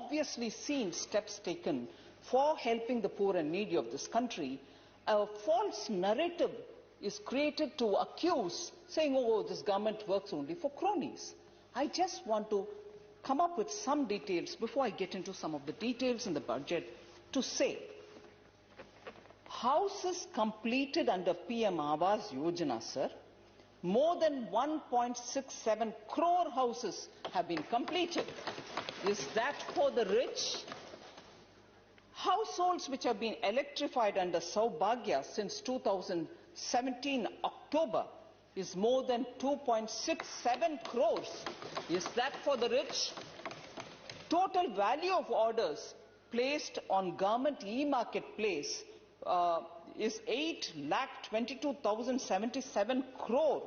obviously seen steps taken for helping the poor and needy of this country, a false narrative is created to accuse, saying, oh, this government works only for cronies. I just want to come up with some details before I get into some of the details in the budget to say, houses completed under PM Awas Yojana, sir, more than 1.67 crore houses have been completed. Is that for the rich? Households which have been electrified under Saubhagya since 2017 October is more than 2.67 crores. Is that for the rich? Total value of orders placed on government e-marketplace is 8,22,077 crore,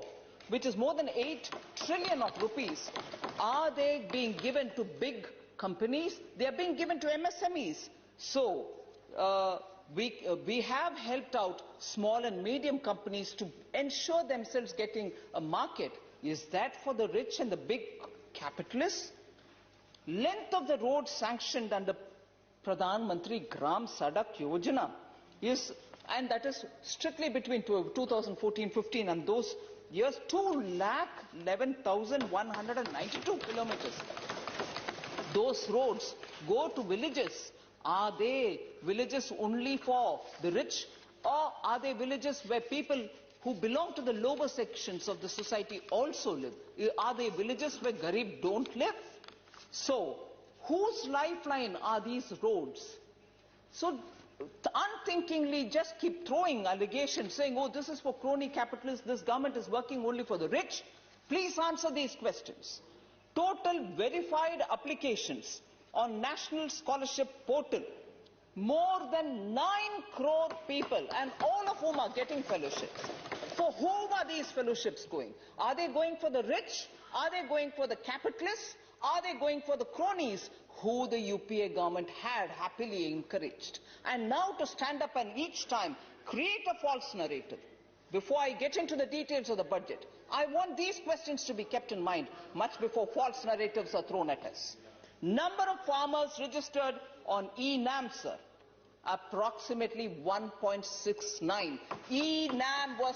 which is more than 8 trillion of rupees. Are they being given to big companies? They are being given to MSMEs. So we have helped out small and medium companies to ensure themselves getting a market. Is that for the rich and the big capitalists? Length of the road sanctioned under Pradhan Mantri Gram Sadak Yojana is, and that is strictly between 2014-15 and those years, 2,11,192 kilometers. Those roads go to villages. Are they villages only for the rich, or are they villages where people who belong to the lower sections of the society also live? Are they villages where Garib don't live? So, whose lifeline are these roads? So, unthinkingly just keep throwing allegations saying, oh, this is for crony capitalists, this government is working only for the rich. Please answer these questions. Total verified applications on National Scholarship Portal, more than 9 crore people, and all of whom are getting fellowships. For whom are these fellowships going? Are they going for the rich? Are they going for the capitalists? Are they going for the cronies who the UPA government had happily encouraged? And now to stand up and each time create a false narrative. Before I get into the details of the budget, I want these questions to be kept in mind much before false narratives are thrown at us. Number of farmers registered on e-NAM, sir, approximately 1.69. e-NAM was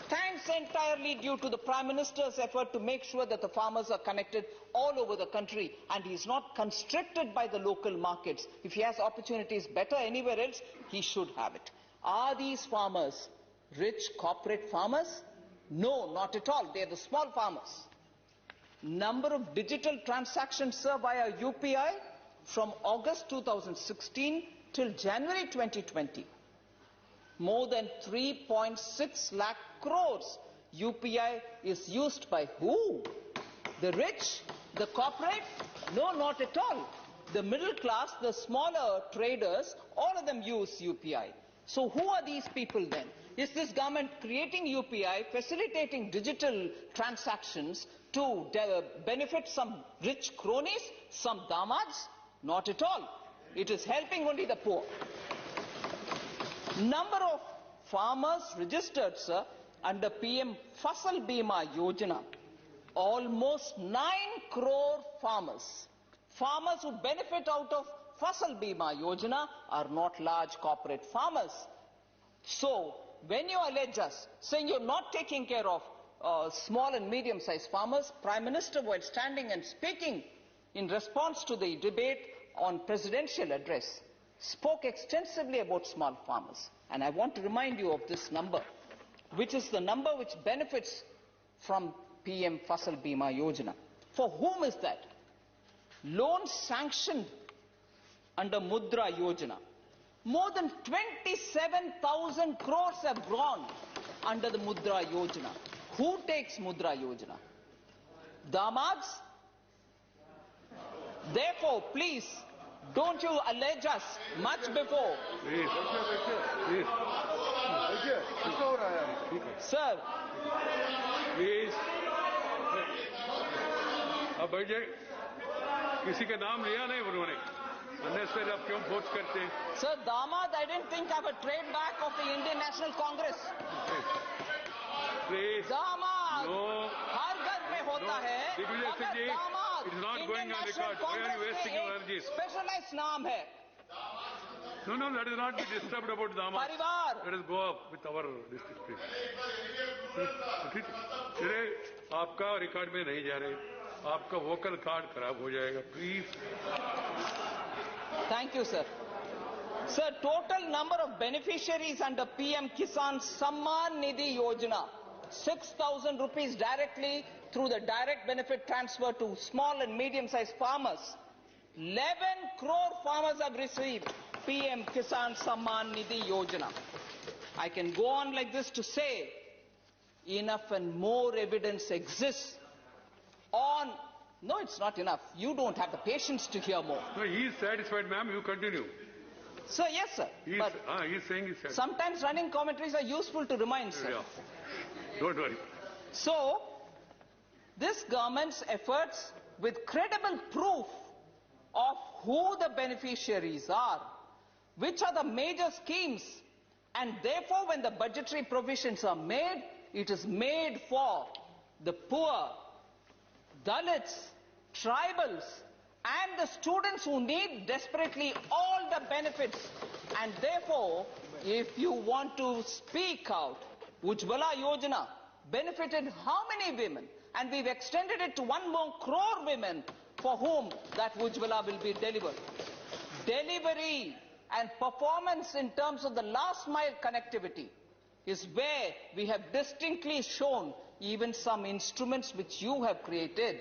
thanks entirely due to the Prime Minister's effort to make sure that the farmers are connected all over the country and he is not constricted by the local markets. If he has opportunities better anywhere else, he should have it. Are these farmers rich corporate farmers? No, not at all. They are the small farmers. Number of digital transactions, sir, via UPI from August 2016 till January 2020. More than 3.6 lakh crores. UPI is used by who? The rich? The corporate? No, not at all. The middle class, the smaller traders, all of them use UPI. So who are these people then? Is this government creating UPI, facilitating digital transactions to benefit some rich cronies, some Damaads? Not at all. It is helping only the poor. Number of farmers registered, sir, under PM Fasal Bima Yojana, almost 9 crore farmers. Farmers who benefit out of Fasal Bima Yojana are not large corporate farmers. So, when you allege us, saying you're not taking care of small and medium-sized farmers, Prime Minister, while standing and speaking in response to the debate on presidential address, spoke extensively about small farmers. And I want to remind you of this number, which is the number which benefits from PM Fasal Bima Yojana. For whom is that? Loans sanctioned under Mudra Yojana. More than 27,000 crores have gone under the Mudra Yojana. Who takes Mudra Yojana? Damaads? Therefore, please, don't you allege us much before. Please. Sir. Please. अब budget किसी का नाम लिया नहीं उन्होंने. Unnecessary आप क्यों भोज करते हैं? Sir, Damaad, I didn't think of a trade back of the Indian National Congress. Please. Damaad. No. हर घर में होता है। It is not going on record. Why are you wasting your energies? Specialised नाम है। No, let us not be disturbed about Damaad. परिवार। Let us go up with our district, please. आपका record में नहीं जा रहे, आपका वोकल कार्ड खराब हो जाएगा, please. Thank you, sir. Sir, total number of beneficiaries under PM Kisan Samman Nidhi Yojana, 6,000 rupees directly through the direct benefit transfer to small and medium-sized farmers. 11 crore farmers have received PM Kisan Samman Nidhi Yojana. I can go on like this to say enough and more evidence exists on. No, it's not enough. You don't have the patience to hear more. No, he is satisfied, ma'am. You continue. Sir, yes, sir. He is saying he's satisfied. Sometimes running commentaries are useful to remind, sir. Yeah. Don't worry. So, this government's efforts with credible proof of who the beneficiaries are, which are the major schemes, and therefore when the budgetary provisions are made, it is made for the poor, Dalits, tribals, and the students who need desperately all the benefits. And therefore, if you want to speak out, Ujjwala Yojana benefited how many women? And we've extended it to 1 more crore women for whom that Ujjwala will be delivered. Delivery and performance in terms of the last mile connectivity is where we have distinctly shown even some instruments which you have created,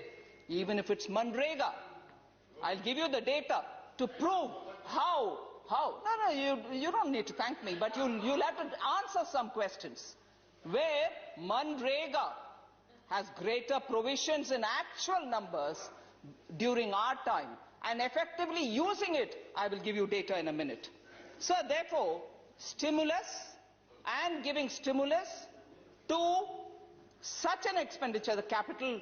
even if it's Manrega. I'll give you the data to prove how. No, you don't need to thank me, but you'll have to answer some questions. Where Manrega has greater provisions in actual numbers during our time and effectively using it, I will give you data in a minute. So therefore, stimulus and giving stimulus to such an expenditure, the capital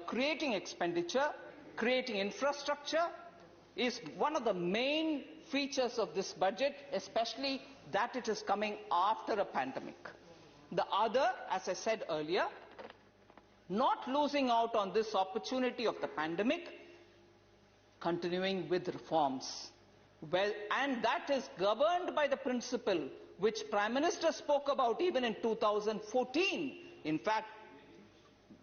creating expenditure, creating infrastructure is one of the main features of this budget, especially that it is coming after a pandemic. The other, as I said earlier, not losing out on this opportunity of the pandemic, continuing with reforms. Well, and that is governed by the principle which Prime Minister spoke about even in 2014. In fact,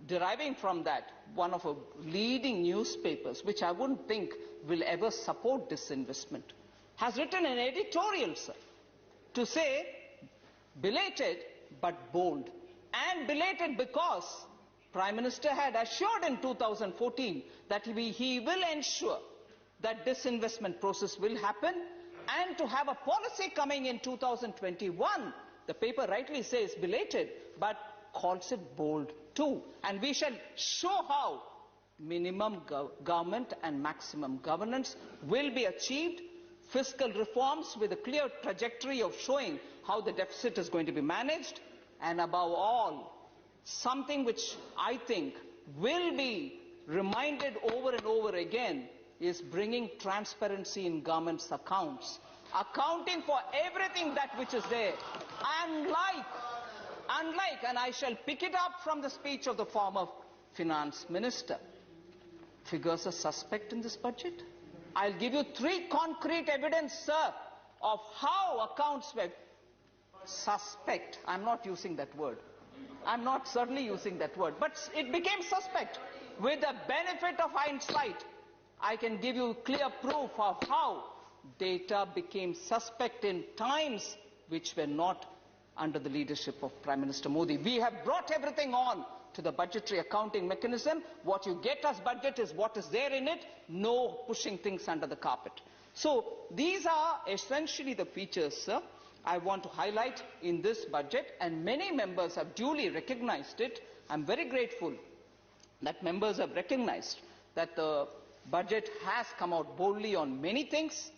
deriving from that, one of our leading newspapers, which I wouldn't think will ever support disinvestment, has written an editorial, sir, to say belated but bold. And belated because Prime Minister had assured in 2014 that he will ensure that disinvestment process will happen, and to have a policy coming in 2021, the paper rightly says belated, but calls it bold too. And we shall show how minimum government and maximum governance will be achieved, fiscal reforms with a clear trajectory of showing how the deficit is going to be managed, and above all, something which I think will be reminded over and over again is bringing transparency in government's accounts, accounting for everything that which is there. Unlike, and I shall pick it up from the speech of the former finance minister, figures are suspect in this budget. I'll give you 3 concrete evidence, sir, of how accounts were suspect. I'm not using that word. I'm not certainly using that word, but it became suspect. With the benefit of hindsight, I can give you clear proof of how data became suspect in times which were not under the leadership of Prime Minister Modi. We have brought everything on to the budgetary accounting mechanism. What you get as budget is what is there in it, no pushing things under the carpet. So these are essentially the features, sir, I want to highlight in this budget, and many members have duly recognized it. I'm very grateful that members have recognized that the budget has come out boldly on many things,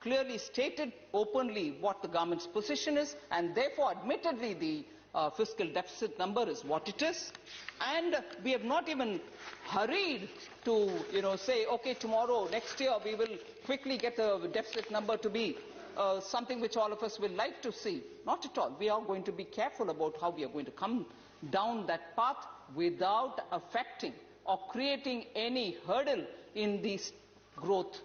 clearly stated openly what the government's position is, and therefore admittedly the fiscal deficit number is what it is. And we have not even hurried to say, okay, tomorrow, next year we will quickly get the deficit number to be something which all of us will like to see. Not at all. We are going to be careful about how we are going to come down that path without affecting or creating any hurdle in these growth